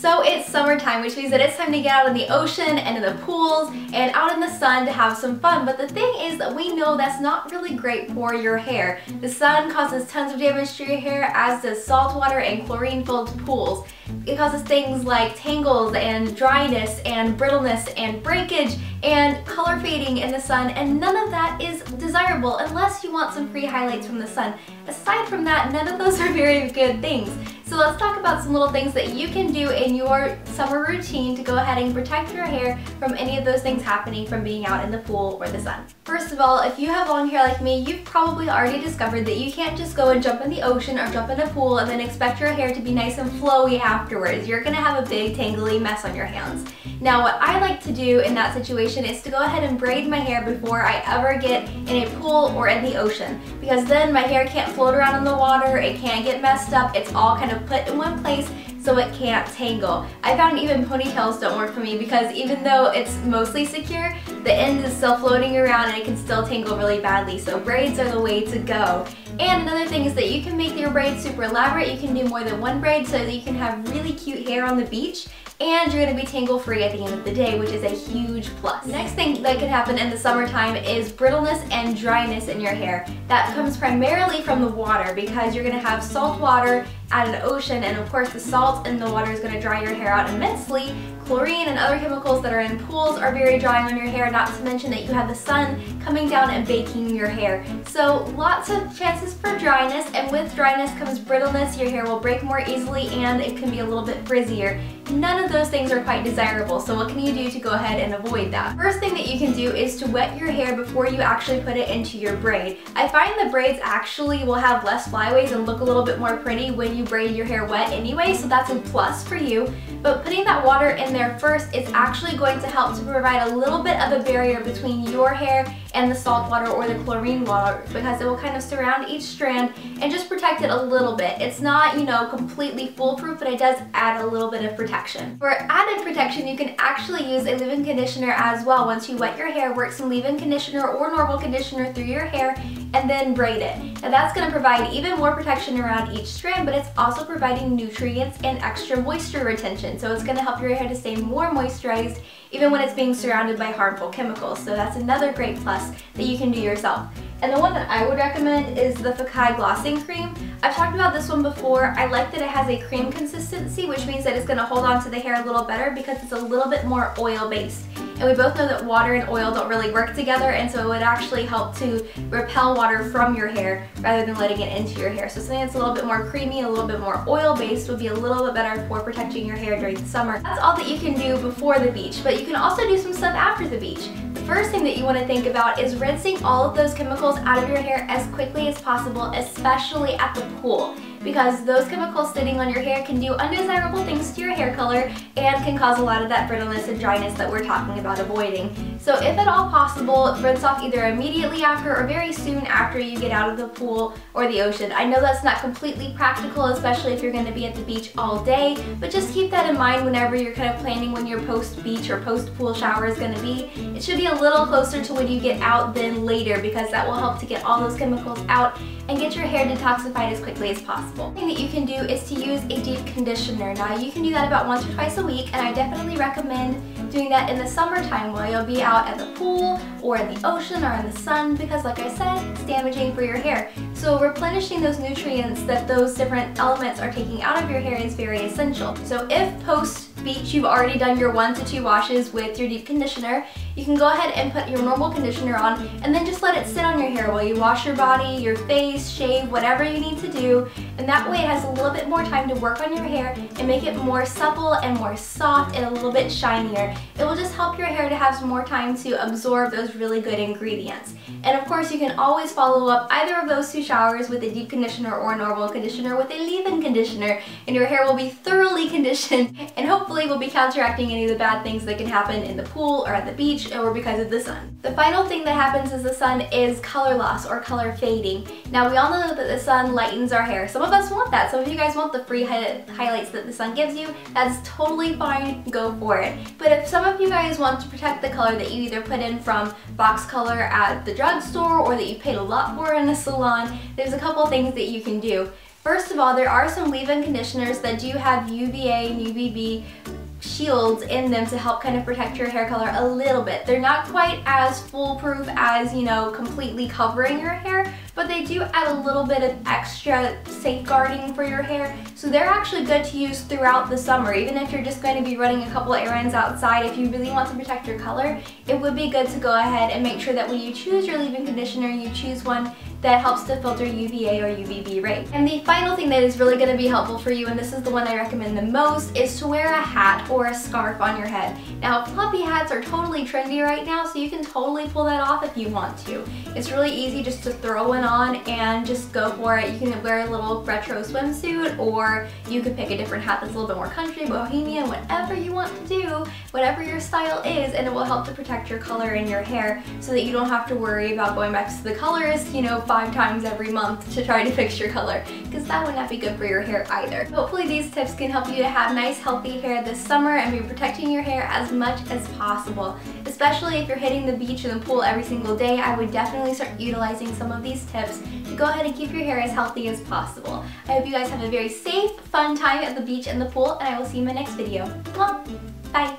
So it's summertime, which means that it's time to get out in the ocean and in the pools and out in the sun to have some fun. But the thing is that we know that's not really great for your hair. The sun causes tons of damage to your hair, as does saltwater and chlorine-filled pools. It causes things like tangles and dryness and brittleness and breakage and color fading in the sun, and none of that is desirable unless you want some free highlights from the sun. Aside from that, none of those are very good things. So let's talk about some little things that you can do in your summer routine to go ahead and protect your hair from any of those things happening from being out in the pool or the sun. First of all, if you have long hair like me, you've probably already discovered that you can't just go and jump in the ocean or jump in a pool and then expect your hair to be nice and flowy afterwards. You're gonna have a big tangly mess on your hands. Now, what I like to do in that situation is to go ahead and braid my hair before I ever get in a pool or in the ocean, because then my hair can't float around in the water, it can't get messed up, it's all kind of put in one place so it can't tangle. I found even ponytails don't work for me because even though it's mostly secure, the end is still floating around and it can still tangle really badly, so braids are the way to go. And another thing is that you can make your braids super elaborate. You can do more than one braid so that you can have really cute hair on the beach, and you're going to be tangle free at the end of the day, which is a huge plus. Next thing that can happen in the summertime is brittleness and dryness in your hair. That comes primarily from the water, because you're going to have salt water at an ocean, and of course the salt in the water is going to dry your hair out immensely. Chlorine and other chemicals that are in pools are very drying on your hair, not to mention that you have the sun coming down and baking your hair. So lots of chances for dryness, and with dryness comes brittleness. Your hair will break more easily and it can be a little bit frizzier. None of those things are quite desirable, so what can you do to go ahead and avoid that? First thing that you can do is to wet your hair before you actually put it into your braid. I find the braids actually will have less flyaways and look a little bit more pretty when you braid your hair wet anyway, so that's a plus for you. But putting that water in there first is actually going to help to provide a little bit of a barrier between your hair and the salt water or the chlorine water, because it will kind of surround each strand and just protect it a little bit. It's not, you know, completely foolproof, but it does add a little bit of protection. For added protection, you can actually use a leave-in conditioner as well. Once you wet your hair, work some leave-in conditioner or normal conditioner through your hair and then braid it. Now that's going to provide even more protection around each strand, but it's also providing nutrients and extra moisture retention. So it's going to help your hair to stay more moisturized even when it's being surrounded by harmful chemicals. So that's another great plus that you can do yourself. And the one that I would recommend is the Fekkai Glossing Cream. I've talked about this one before. I like that it has a cream consistency, which means that it's going to hold on to the hair a little better because it's a little bit more oil-based. And we both know that water and oil don't really work together, and so it would actually help to repel water from your hair rather than letting it into your hair. So something that's a little bit more creamy, a little bit more oil-based would be a little bit better for protecting your hair during the summer. That's all that you can do before the beach, but you can also do some stuff after the beach. The first thing that you want to think about is rinsing all of those chemicals out of your hair as quickly as possible, especially at the pool, because those chemicals sitting on your hair can do undesirable things to your hair color and can cause a lot of that brittleness and dryness that we're talking about avoiding. So if at all possible, rinse off either immediately after or very soon after you get out of the pool or the ocean. I know that's not completely practical, especially if you're going to be at the beach all day, but just keep that in mind whenever you're kind of planning when your post-beach or post-pool shower is going to be. It should be a little closer to when you get out than later, because that will help to get all those chemicals out and get your hair detoxified as quickly as possible. One thing that you can do is to use a deep conditioner. Now you can do that about once or twice a week, and I definitely recommend doing that in the summertime while you'll be out at the pool or in the ocean or in the sun, because like I said, it's damaging for your hair. So replenishing those nutrients that those different elements are taking out of your hair is very essential. So if post-beach you've already done your 1 to 2 washes with your deep conditioner, you can go ahead and put your normal conditioner on and then just let it sit on your hair while you wash your body, your face, shave, whatever you need to do. And that way it has a little bit more time to work on your hair and make it more supple and more soft and a little bit shinier. It will just help your hair to have some more time to absorb those really good ingredients. And of course you can always follow up either of those 2 showers with a deep conditioner or a normal conditioner with a leave-in conditioner, and your hair will be thoroughly conditioned and hopefully will be counteracting any of the bad things that can happen in the pool or at the beach or because of the sun. The final thing that happens as the sun is color loss or color fading. Now we all know that the sun lightens our hair. Some of us want that. Some of you guys want the free highlights that the sun gives you. That's totally fine, go for it. But if some of you guys want to protect the color that you either put in from box color at the drugstore or that you paid a lot for in a salon, there's a couple things that you can do. First of all, there are some leave-in conditioners that do have UVA and UVB shields in them to help kind of protect your hair color a little bit. They're not quite as foolproof as, you know, completely covering your hair, but they do add a little bit of extra safeguarding for your hair. So they're actually good to use throughout the summer. Even if you're just going to be running a couple errands outside, if you really want to protect your color, it would be good to go ahead and make sure that when you choose your leave-in conditioner, you choose one that helps to filter UVA or UVB rays. And the final thing that is really going to be helpful for you, and this is the one I recommend the most, is to wear a hat or a scarf on your head. Now, fluffy hats are totally trendy right now, so you can totally pull that off if you want to. It's really easy just to throw one on and just go for it. You can wear a little retro swimsuit, or you could pick a different hat that's a little bit more country, bohemian, whatever you want to do, whatever your style is, and it will help to protect your color in your hair so that you don't have to worry about going back to the colorist, you know, 5 times every month to try to fix your color, because that would not be good for your hair either. Hopefully these tips can help you to have nice healthy hair this summer and be protecting your hair as much as possible. Especially if you're hitting the beach and the pool every single day, I would definitely start utilizing some of these tips to go ahead and keep your hair as healthy as possible. I hope you guys have a very safe, fun time at the beach and the pool, and I will see you in my next video. Bye!